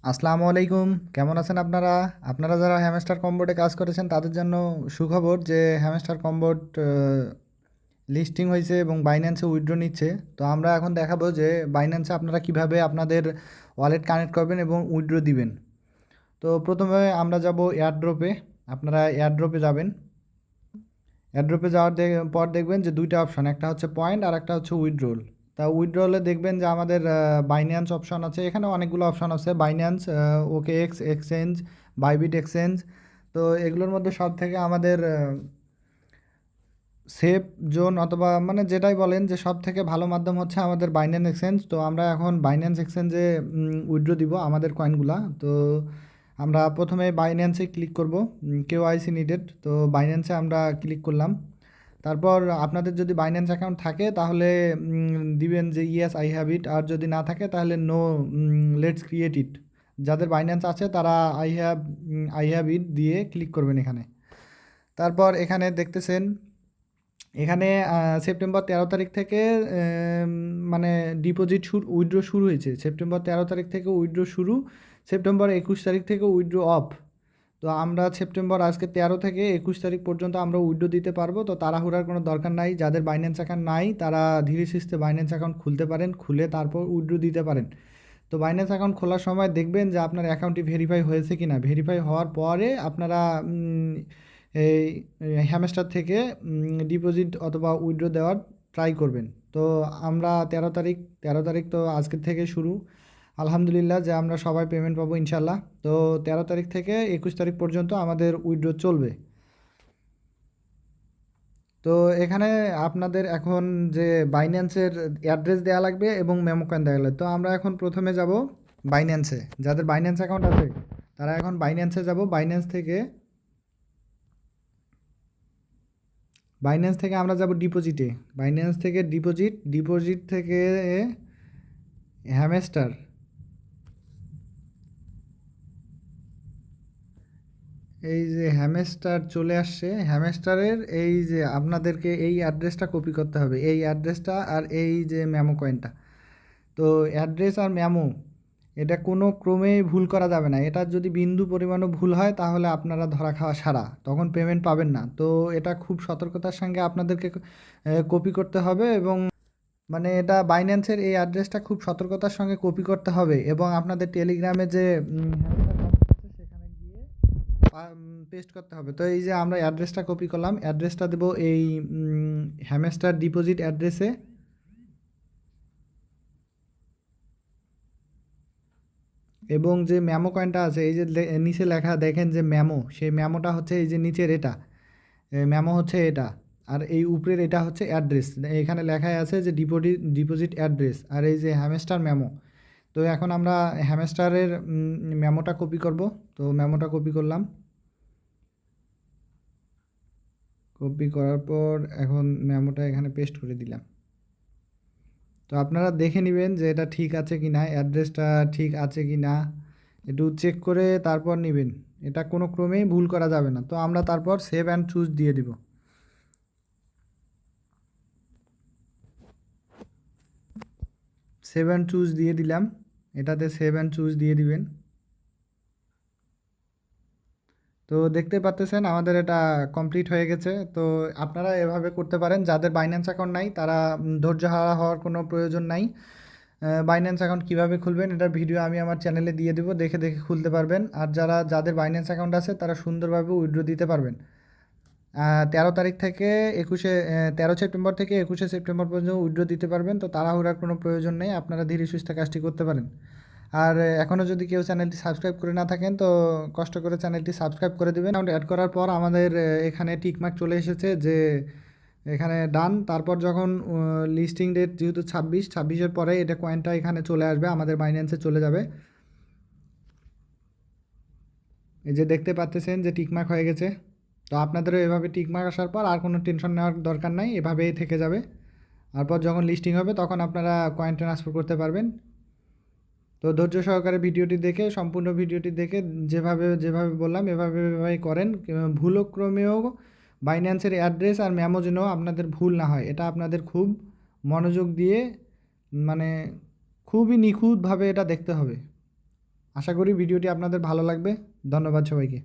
আসসালামু আলাইকুম। কেমন আছেন আপনারা? আপনারা যারা হ্যামস্টার কম্বোর্ডে কাজ করেছেন তাদের জন্য সুখবর যে হ্যামস্টার কম্বোর্ড লিস্টিং হয়েছে এবং বাইন্যান্সে উইথড্র নিচ্ছে। তো আমরা এখন দেখাবো যে বাইন্যান্সে আপনারা কিভাবে আপনাদের ওয়ালেট কানেক্ট করবেন এবং উইথড্র দিবেন। তো প্রথমে আমরা যাব এয়ারড্রপে। আপনারা এয়ারড্রপে যাবেন। এয়ারড্রপে যাওয়ার পর দেখবেন যে দুইটা অপশন, একটা হচ্ছে পয়েন্ট আর একটা হচ্ছে উইথড্রল। তা উইথড্রলে দেখবেন যে আমাদের বাইন্যান্স অপশন আছে, এখানে অনেকগুলো অপশন আছে, বাইন্যান্স, ওকে এক্স এক্সচেঞ্জ, বাইবিট এক্সচেঞ্জ। তো এগুলোর মধ্যে সব থেকে আমাদের সেফ জোন অথবা মানে যেটাই বলেন যে সব থেকে ভালো মাধ্যম হচ্ছে আমাদের বাইন্যান্স এক্সচেঞ্জ। তো আমরা এখন বাইন্যান্স এক্সচেঞ্জে উইথড্র দিব আমাদের কয়েনগুলা। তো আমরা প্রথমে বাইন্যান্সে ক্লিক করব, কেওআইসি নিডেড। তো বাইন্যান্সে আমরা ক্লিক করলাম। তারপর আপনাদের যদি বাইন্যান্স অ্যাকাউন্ট থাকে তাহলে দিবেন যে ইয়েস আই হ্যাভ ইট, আর যদি না থাকে তাহলে নো, লেটস ক্রিয়েট ইট। যাদের বাইন্যান্স আছে তারা আই হ্যাভ ইট দিয়ে ক্লিক করবেন এখানে। তারপর এখানে দেখতেছেন, এখানে সেপ্টেম্বর 13 তারিখ থেকে মানে ডিপোজিট উইথড্র শুরু হয়েছে। সেপ্টেম্বর 13 তারিখ থেকে উইথড্র শুরু, সেপ্টেম্বর 21 তারিখ থেকে উইথড্র অফ। তো আমরা সেপ্টেম্বর আজকে 13 থেকে 21 তারিখ পর্যন্ত আমরা উইথড্র দিতে পারবো। তো তাড়াহুড়ার কোনো দরকার নাই। যাদের বাইন্যান্স অ্যাকাউন্ট নাই তারা ধীরে সুস্থে বাইন্যান্স অ্যাকাউন্ট খুলতে পারেন, খুলে তারপর উইথড্র দিতে পারেন। তো বাইন্যান্স অ্যাকাউন্ট খোলার সময় দেখবেন যে আপনার অ্যাকাউন্টটি ভেরিফাই হয়েছে কি না। ভেরিফাই হওয়ার পরে আপনারা এই হ্যামস্টার থেকে ডিপোজিট অথবা উইথড্র দেওয়ার ট্রাই করবেন। তো আমরা 13 তারিখ তো আজকের থেকে শুরু। আলহামদুলিল্লাহ যে আমরা সবাই পেমেন্ট পাবো ইনশাল্লাহ। তো 13 তারিখ থেকে 21 তারিখ পর্যন্ত আমাদের উইথড্র চলবে। তো এখানে আপনাদের এখন যে বাইন্যান্সের অ্যাড্রেস দেওয়া লাগবে এবং মেমো কয়েন দেওয়া লাগবে। তো আমরা এখন প্রথমে যাব বাইন্যান্সে। যাদের বাইন্যান্স অ্যাকাউন্ট আছে তারা এখন বাইন্যান্সে যাব। বাইন্যান্স থেকে আমরা যাব ডিপোজিটে। বাইন্যান্স থেকে ডিপোজিট থেকে হ্যামস্টার। এই যে হ্যামস্টার চলে আসছে, হ্যামস্টারের এই যে আপনাদেরকে এই অ্যাড্রেসটা কপি করতে হবে, এই অ্যাড্রেসটা আর এই যে মেমো কয়েনটা। তো অ্যাড্রেস আর মেমো এটা কোনো ক্রমেই ভুল করা যাবে না। এটা যদি বিন্দু পরিমাণও ভুল হয় তাহলে আপনারা ধরা খাওয়া সারা, তখন পেমেন্ট পাবেন না। তো এটা খুব সতর্কতার সঙ্গে আপনাদেরকে কপি করতে হবে এবং মানে এটা বাইন্যান্সের এই অ্যাড্রেসটা খুব সতর্কতার সঙ্গে কপি করতে হবে এবং আপনাদের টেলিগ্রামে যে সেখানে গিয়ে পেস্ট করতে হবে। তো এই যে আমরা অ্যাড্রেসটা কপি করলাম, অ্যাড্রেসটা দেবো এই হ্যামস্টার ডিপোজিট অ্যাড্রেসে। এবং যে মেমো কয়েনটা আছে এই যে নিচে লেখা দেখেন যে মেমো, সেই মেমোটা হচ্ছে এই যে নিচের এটা মেমো হচ্ছে এটা, আর এই উপরের এটা হচ্ছে অ্যাড্রেস। এখানে লেখাই আছে যে ডিপোজিট অ্যাড্রেস আর এই যে হ্যামস্টার মেমো। তো এখন আমরা হ্যামস্টারের মেমোটা কপি করব। তো মেমোটা কপি করলাম। কপি করার পর এখন মেমোটা এখানে পেস্ট করে দিলাম। তো আপনারা দেখে নেবেন যে এটা ঠিক আছে কি না, অ্যাড্রেসটা ঠিক আছে কি না একটু চেক করে তারপর নেবেন। এটা কোনো ক্রমেই ভুল করা যাবে না। তো আমরা তারপর সেভ অ্যান্ড চুজ দিয়ে দিব। সেভ অ্যান্ড চুজ দিয়ে দিলাম, এটাতে সেভ অ্যান্ড চুজ দিয়ে দিবেন। তো দেখতে পাচ্তেছেন আমাদের এটা কমপ্লিট হয়ে গেছে। তো আপনারা এভাবে করতে পারেন। যাদের বাইন্যান্স অ্যাকাউন্ট নাই তারা ধৈর্য হারা হওয়ার কোনো প্রয়োজন নাই। বাইন্যান্স অ্যাকাউন্ট কীভাবে খুলবেন এটার ভিডিও আমি আমার চ্যানেলে দিয়ে দেবো, দেখে দেখে খুলতে পারবেন। আর যাদের বাইন্যান্স অ্যাকাউন্ট আছে তারা সুন্দরভাবে উইথড্র দিতে পারবেন। 13 তারিখ থেকে 13 সেপ্টেম্বর থেকে 21 সেপ্টেম্বর পর্যন্ত উইথড্র দিতে পারবেন। তো তাড়াহুড়ার কোনো প্রয়োজন নেই, আপনারা ধীরে সুস্থে কাজটি করতে পারেন। আর এখনও যদি কেউ চ্যানেলটি সাবস্ক্রাইব করে না থাকেন তো কষ্ট করে চ্যানেলটি সাবস্ক্রাইব করে দেবেন। অ্যাড করার পর আমাদের এখানে টিকমার্ক চলে এসেছে যে এখানে ডান। তারপর যখন লিস্টিং ডেট যেহেতু 26-26-এর পরে এটা কয়েনটা এখানে চলে আসবে, আমাদের বাইন্যান্সে চলে যাবে। এই যে দেখতে পাচ্ছেন যে টিকমার্ক হয়ে গেছে। তো আপনাদেরও এভাবে টিকমার্ক আসার পর আর কোনো টেনশন নেওয়ার দরকার নাই, এভাবেই থেকে যাবে। তারপর যখন লিস্টিং হবে তখন আপনারা কয়েন ট্রান্সফার করতে পারবেন। তো ধৈর্য সহকারে ভিডিওটি দেখে, সম্পূর্ণ ভিডিওটি দেখে যেভাবে যেভাবে বললাম এভাবে করেন। ভুলক্রমেও বাইন্যান্সের অ্যাড্রেস আর মেমো যেন আপনাদের ভুল না হয়, এটা আপনাদের খুব মনোযোগ দিয়ে মানে খুবই নিখুঁতভাবে এটা দেখতে হবে। আশা করি ভিডিওটি আপনাদের ভালো লাগবে। ধন্যবাদ সবাইকে।